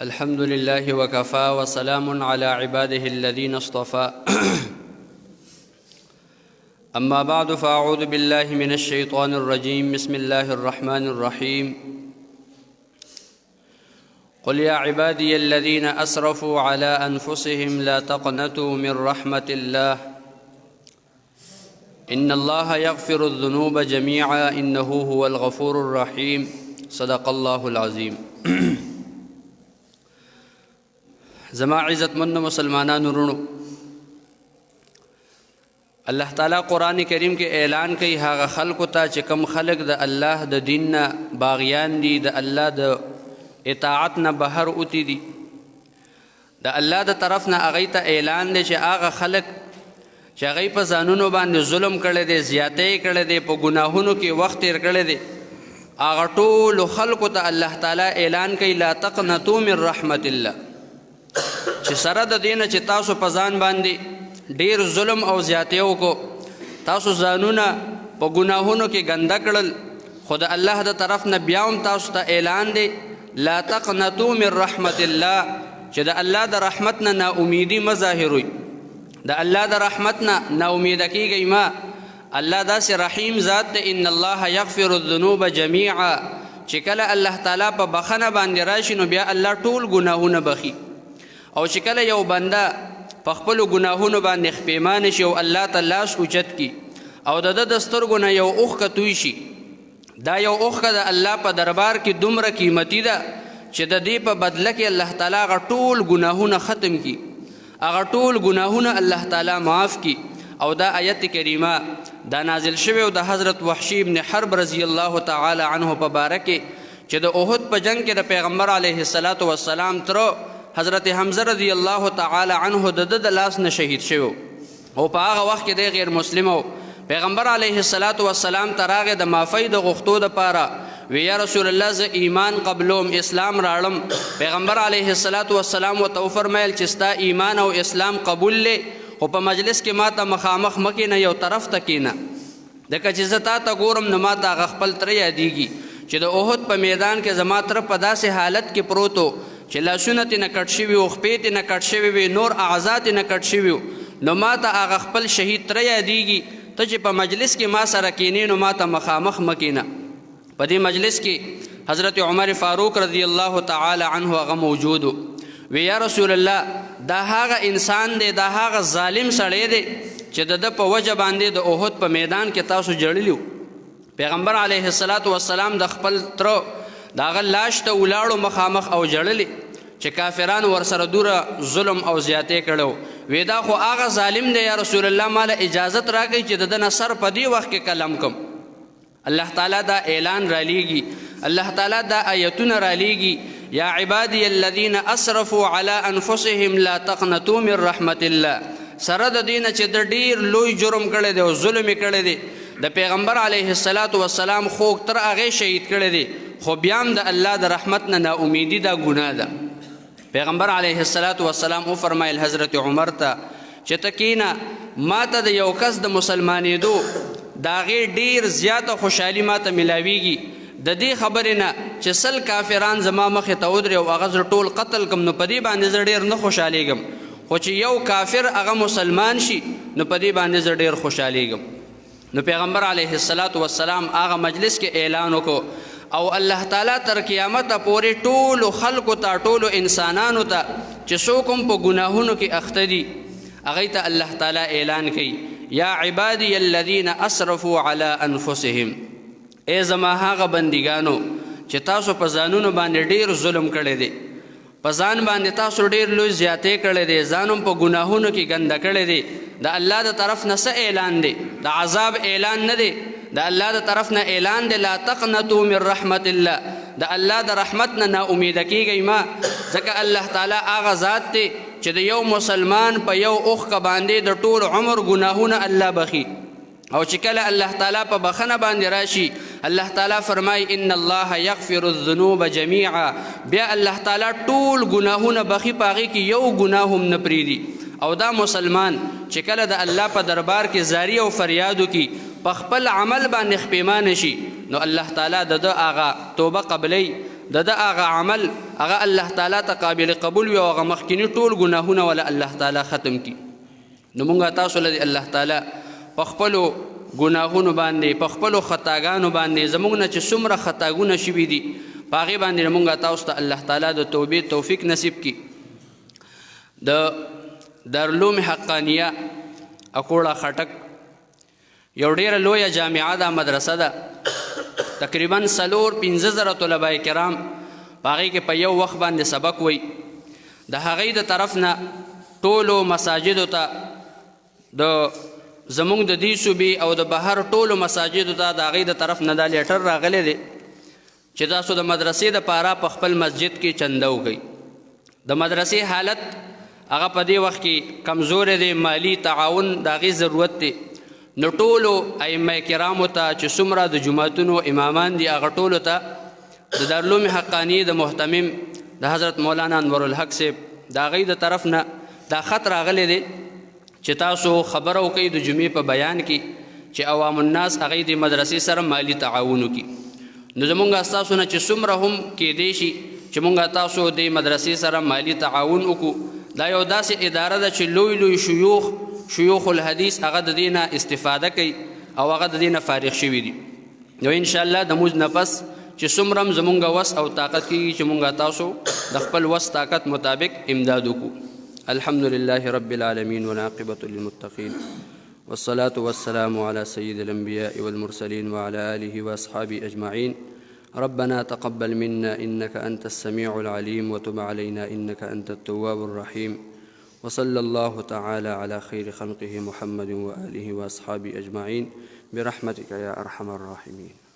الحمد لله وكفى وسلام على عباده الذين اصطفى أما بعد فأعوذ بالله من الشيطان الرجيم بسم الله الرحمن الرحيم قل يا عبادي الذين أسرفوا على أنفسهم لا تقنطوا من رحمة الله إن الله يغفر الذنوب جميعا إنه هو الغفور الرحيم صدق الله العظيم زما عزت من مسلمانان رونو اللہ تعالیٰ قرآن کریم کے اعلان کئی هاغه خلقو تا چې کم خلق د الله د دین نه باغیان دي د الله د اطاعت نه بهر اوتی دي د الله د طرف نه هغوی ته اعلان دی چې هغه خلق چې هغوی په ځانونو باندې ظلم کړی دی زیاتی کړی دی په ګناهونو کې وخت تیر کړی دی هغه ټولو خلقو ته الله تعالیٰ اعلان کوي لا تقنطوا من رحمت الله چې سره د دې نه چې تاسو په ځان باندې ډیر ظلم او زیاتی وکړو تاسو ځانونه په ګناهونو کې ګنده کړل خو د الله د طرف نه بیا هم تاسو ته اعلان دی لا تقنطوا من رحمت الله چې د الله د رحمت نه ناامیدي مه ظاهروئ د الله د رحمت نه ناامیده کیږئ ما الله داسې رحیم ذات دی ان الله یغفر الذنوب جمیعا چې کله الله تعالی په بخنه باندې راشي نو بیا الله ټول ګناهونه بخي او چې کله یو بنده په خپلو ګناهونو باندې خپیمانه شي او الله ته لاس اوچت کي او د ده د سترګو نه یو اوښکه توی شي دا یو اوښکه د الله په دربار کې دومره قیمتي ده چې د دې په بدله کې الله تعالی هغه ټول ګناهونه ختم کي هغه ټول ګناهونه الله تعالی معاف کي او دا آیت کریمه دا نازل شوی او د حضرت وحشی ابن حرب رضی الله تعالی عنه په باره کې چې د احد په جنگ کې د پیغمبر علیه السلام تر حضرت حمزه رضی الله تعالی عنه د لاس نه شهید شو او په هغه وخت کې د غیر مسلم او پیغمبر علیه السلام ته راغی د معافی د غوښتو دپاره وی یا رسول الله زه ایمان قبلوم اسلام راړم پیغمبر علیه السلام ورته وفرمیل چې ستا ایمان او اسلام قبول دی خو په مجلس کې ما ته مخامخ مه کښېنه یو طرف ته کښېنه ځکه چې زه تا ته ګورم نو ما ته هغه خپل تره یادیږي چې د احد په میدان کې زما تره په داسې حالت کې پروت و چې لاسونه ترې نه کټ شوي وو خپې ترې نه کټ شوي وي نور اعضا ترې نه کټ شوي وو نو ما ته هغه خپل شهید تره یادیږي ته چې په مجلس کې ما سره کښېنې نو ما ته مخامخ مه کښېنه په دې مجلس کې حضرت عمر فاروق رضی الله تعالی عنه هغه موجود و وی یا رسول الله دا هغه انسان دی دا هغه ظالم سړی دی چې د ده په وجه باندې د احد په میدان کې تاسو جړلي پیغمبر علیه السلام د خپل تره د هغه لاش ته ولاړو مخامخ او جړلې چې کافرانو ورسره دوره ظلم او زیاتی کړی وی دا خو هغه ظالم دی یا رسول الله ماله اجازت راکوي چې د ده نه سر په دې وخت کې قلم کم الله تعالی دا اعلان رالیږي الله تعالی دا آیتونه رالیږي یا عبادی الذین اسرفوا علی انفسهم لا تقنطوا من رحمت الله سره د دې نه چې د ډیر لوی جرم کړی دی او ظلم یې کړی دی د پیغمبر علیه السلام خوږ تر هغې شهید کړی دی خو بیا هم د الله د رحمت نه ناامیدي دا ګناه ده پیغمبر علیه السلام وفرمایل حضرت عمر ته چې ته کښېنه ما ته د یو کس د مسلمانېدو د هغې ډېر زیاته خوشحالي ما ته میلاویږي د دې خبرې نه چې 100 کافران زما مخې ته ودرې او هغه زه ټول قتل کړم نو په دې باندې زه ډېر نه خوشحالېږم خو چې یو کافر هغه مسلمان شي نو په دې باندې زه ډېر خوشحالېږم نو پیغمبر علیه السلام هغه مجلس کې اعلان وکړو او الله تعالی تر قیامته پورې ټولو خلقو ته ټولو انسانانو ته چې څوک هم په ګناهونو کې اخته دي هغوی ته الله تعالی اعلان کوي یا عبادی الذین اسرفوا علی انفسهم ای زما هغه بندګانو چې تاسو په ځانونو باندې ډیر ظلم کړی دی په ځان باندې تاسو ډیر لوی زیاتی کړی دی ځان هم په ګناهونو کې ګنده کړی دی د الله د طرف نه څه اعلان دی د عذاب اعلان نه دی د الله د طرف نه اعلان دی لا تقنطوا من رحمت الله د الله د رحمت نه ناامیده کیږئ ما ځکه الله تعالی هغه ذات دی چې د یو مسلمان په یو اوښکه باندې د ټول عمر ګناهونه الله بخي او چې کله الله تعالی په بخنه باندې راشي الله تعالی فرمای ان الله یغفر الذنوب جميعا، بیا الله تعالی ټول ګناهونه بخي، پاغي کې یو ګناه هم نه پریدي. او دا مسلمان چې کله د الله په دربار کې زاری او فریادو کې په خپل عمل باندې خپېمانه شي، نو الله تعالی د هغه توبه قبلی، د هغه عمل هغه الله تعالی ته قابل قبول وي او هغه مخکینی ټول ګناهونه ولا الله تعالی ختم کړي. نو مونږ تاسو له الله تعالی په خپلو ګناهونو باندې په خپلو خطاګانو باندې زموږ نه چې څومره خطاګونه شوي دي په هغې باندې مونږ تاسو ته الله تعالی د توبې توفیق نصیب کړي. د دارالعلوم حقانیه اکوړه خټک یو ډېره لویه جامعه ده، مدرسه ده، تقریبا 4-5 طلبه کرام په هغې کې په یو وخت باندې سبق وی. د هغې د طرف نه ټولو مساجدو ته د زمونږ د دې صوبې او د بهر ټولو مساجدو ته د هغې د طرف نه دا لیټر راغلی دی چې تاسو د مدرسې دپاره په خپل مسجد کې چنده وکئ. د مدرسې حالت هغه په دې وخت کې کمزوری دی، مالی تعاون د هغې ضرورت دی. نو ټولو ائمه کرامو ته چې څومره د جوماتونو امامان دي هغه ټولو ته د دارالعلوم حقانیې د محتمم د حضرت مولانا انور الحق صاحب د هغې د طرف نه دا خط راغلی دی چې تاسو خبره وکئ د جمعې په بیان کې چې عوام الناس هغې د مدرسې سره مالی تعاون وکړي. نو زمونږ ستاسو نه چې څومره هم کیدی شي چې مونږ تاسو د مدرسې سره مالی تعاون وکړو. دا یو داسې اداره ده چې لوی لوی شیوخ الحدیث هغه د دې نه استفاده کوي او هغه د دې نه فارغ شوي دي. نو انشاءالله د موږ نه پس چې څومره هم زمونږ وس او طاقت کېږي چې مونږ تاسو د خپل وس طاقت مطابق امداد وکړو. الحمد لله رب العالمين والعاقبة للمتقين والصلاة والسلام على سيد الأنبياء والمرسلين وعلى آله وأصحابه أجمعين. ربنا تقبل منا إنك أنت السميع العليم وتب علينا إنك أنت التواب الرحيم. وصلى الله تعالى على خير خلقه محمد وآله وأصحابه أجمعين برحمتك يا أرحم الراحمين.